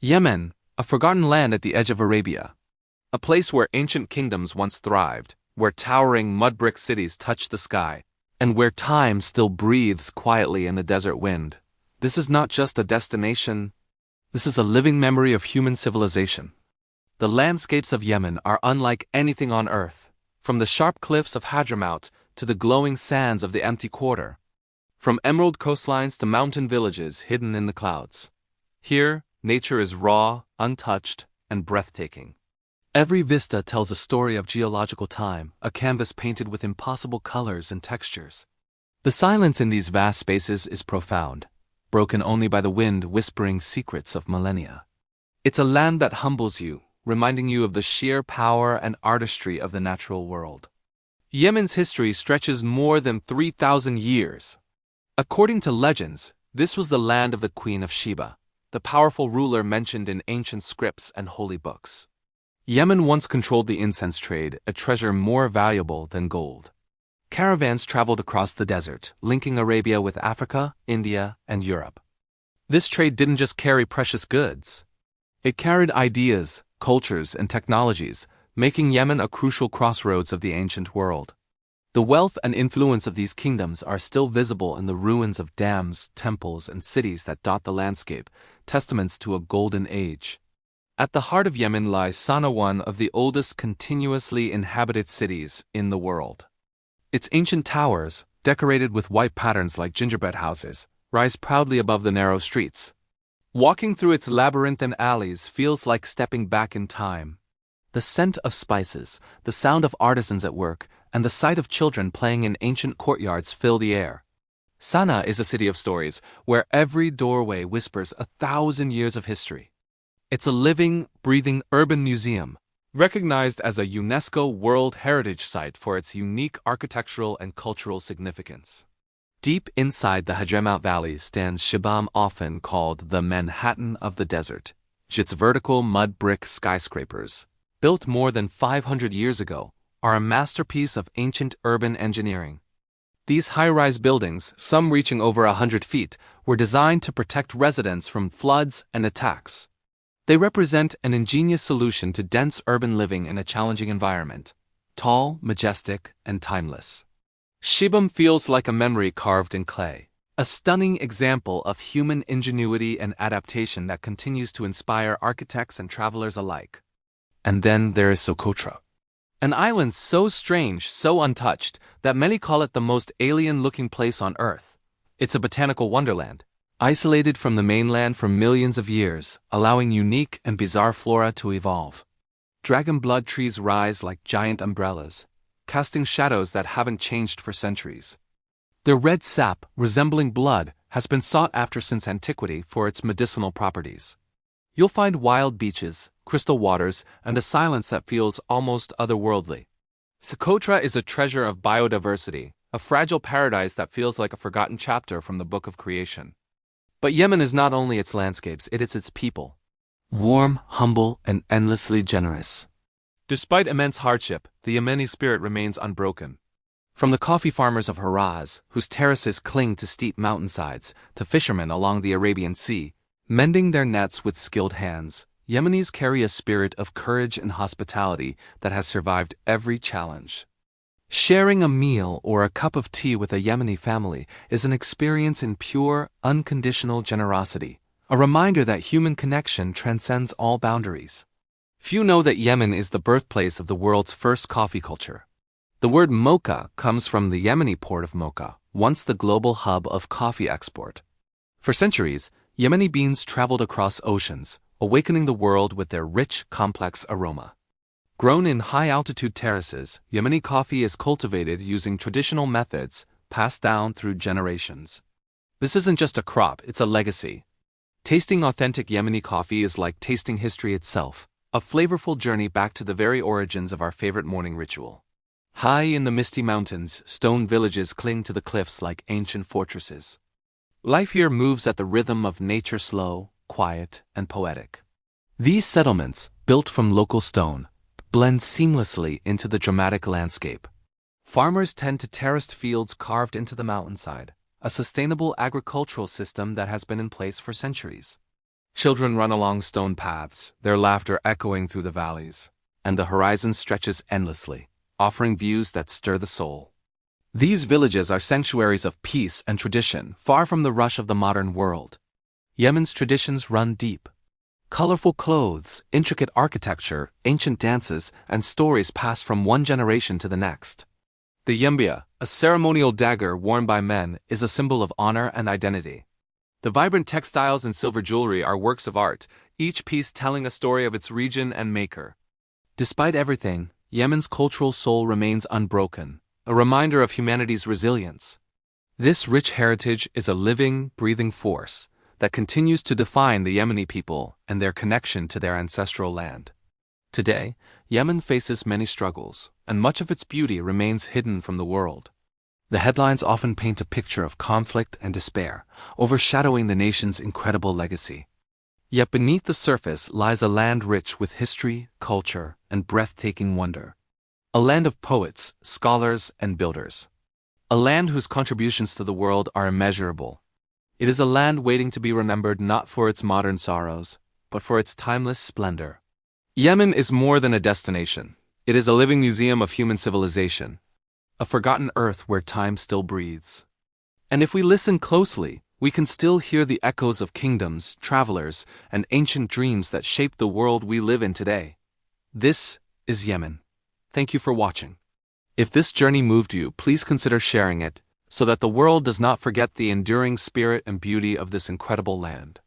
Yemen, a forgotten land at the edge of Arabia. A place where ancient kingdoms once thrived, where towering mud-brick cities touch the sky, and where time still breathes quietly in the desert wind. This is not just a destination, this is a living memory of human civilization. The landscapes of Yemen are unlike anything on earth, from the sharp cliffs of Hadhramaut to the glowing sands of the empty quarter, from emerald coastlines to mountain villages hidden in the clouds. Here, nature is raw, untouched, and breathtaking. Every vista tells a story of geological time, a canvas painted with impossible colors and textures. The silence in these vast spaces is profound, broken only by the wind whispering secrets of millennia. It's a land that humbles you, reminding you of the sheer power and artistry of the natural world. Yemen's history stretches more than 3,000 years. According to legends, this was the land of the Queen of Sheba, the powerful ruler mentioned in ancient scripts and holy books. Yemen once controlled the incense trade, a treasure more valuable than gold. Caravans traveled across the desert, linking Arabia with Africa, India, and Europe. This trade didn't just carry precious goods. It carried ideas, cultures, and technologies, making Yemen a crucial crossroads of the ancient world. The wealth and influence of these kingdoms are still visible in the ruins of dams, temples, and cities that dot the landscape, testaments to a golden age. At the heart of Yemen lies Sana'a, one of the oldest continuously inhabited cities in the world. Its ancient towers, decorated with white patterns like gingerbread houses, rise proudly above the narrow streets. Walking through its labyrinthine alleys feels like stepping back in time. The scent of spices, the sound of artisans at work, and the sight of children playing in ancient courtyards fill the air. Sana'a is a city of stories, where every doorway whispers 1,000 years of history. It's a living, breathing urban museum, recognized as a UNESCO World Heritage Site for its unique architectural and cultural significance. Deep inside the Hadhramaut Valley stands Shibam, often called the Manhattan of the desert. Its vertical mud brick skyscrapers, built more than 500 years ago, are a masterpiece of ancient urban engineering. These high-rise buildings, some reaching over 100 feet, were designed to protect residents from floods and attacks. They represent an ingenious solution to dense urban living in a challenging environment, tall, majestic, and timeless. Shibam feels like a memory carved in clay, a stunning example of human ingenuity and adaptation that continues to inspire architects and travelers alike. And then there is Socotra, an island so strange, so untouched, that many call it the most alien-looking place on Earth. It's a botanical wonderland, isolated from the mainland for millions of years, allowing unique and bizarre flora to evolve. Dragon blood trees rise like giant umbrellas, casting shadows that haven't changed for centuries. Their red sap, resembling blood, has been sought after since antiquity for its medicinal properties. You'll find wild beaches, crystal waters, and a silence that feels almost otherworldly. Socotra is a treasure of biodiversity, a fragile paradise that feels like a forgotten chapter from the Book of Creation. But Yemen is not only its landscapes, it is its people. Warm, humble, and endlessly generous. Despite immense hardship, the Yemeni spirit remains unbroken. From the coffee farmers of Haraz, whose terraces cling to steep mountainsides, to fishermen along the Arabian Sea, mending their nets with skilled hands, Yemenis carry a spirit of courage and hospitality that has survived every challenge. Sharing a meal or a cup of tea with a Yemeni family is an experience in pure, unconditional generosity, a reminder that human connection transcends all boundaries. Few know that Yemen is the birthplace of the world's first coffee culture. The word mocha comes from the Yemeni port of Mocha, once the global hub of coffee export. For centuries, Yemeni beans traveled across oceans, awakening the world with their rich, complex aroma. Grown in high-altitude terraces, Yemeni coffee is cultivated using traditional methods passed down through generations. This isn't just a crop, it's a legacy. Tasting authentic Yemeni coffee is like tasting history itself, a flavorful journey back to the very origins of our favorite morning ritual. High in the misty mountains, stone villages cling to the cliffs like ancient fortresses. Life here moves at the rhythm of nature, slow, quiet, and poetic. These settlements, built from local stone, blend seamlessly into the dramatic landscape. Farmers tend to terraced fields carved into the mountainside, a sustainable agricultural system that has been in place for centuries. Children run along stone paths, their laughter echoing through the valleys, and the horizon stretches endlessly, offering views that stir the soul. These villages are sanctuaries of peace and tradition, far from the rush of the modern world. Yemen's traditions run deep. Colorful clothes, intricate architecture, ancient dances, and stories pass from one generation to the next. The yembia, a ceremonial dagger worn by men, is a symbol of honor and identity. The vibrant textiles and silver jewelry are works of art, each piece telling a story of its region and maker. Despite everything, Yemen's cultural soul remains unbroken, a reminder of humanity's resilience. This rich heritage is a living, breathing force that continues to define the Yemeni people and their connection to their ancestral land. Today, Yemen faces many struggles, and much of its beauty remains hidden from the world. The headlines often paint a picture of conflict and despair, overshadowing the nation's incredible legacy. Yet beneath the surface lies a land rich with history, culture, and breathtaking wonder. A land of poets, scholars, and builders. A land whose contributions to the world are immeasurable. It is a land waiting to be remembered not for its modern sorrows, but for its timeless splendor. Yemen is more than a destination. It is a living museum of human civilization. A forgotten earth where time still breathes. And if we listen closely, we can still hear the echoes of kingdoms, travelers, and ancient dreams that shape the world we live in today. This is Yemen. Thank you for watching. If this journey moved you, please consider sharing it, so that the world does not forget the enduring spirit and beauty of this incredible land.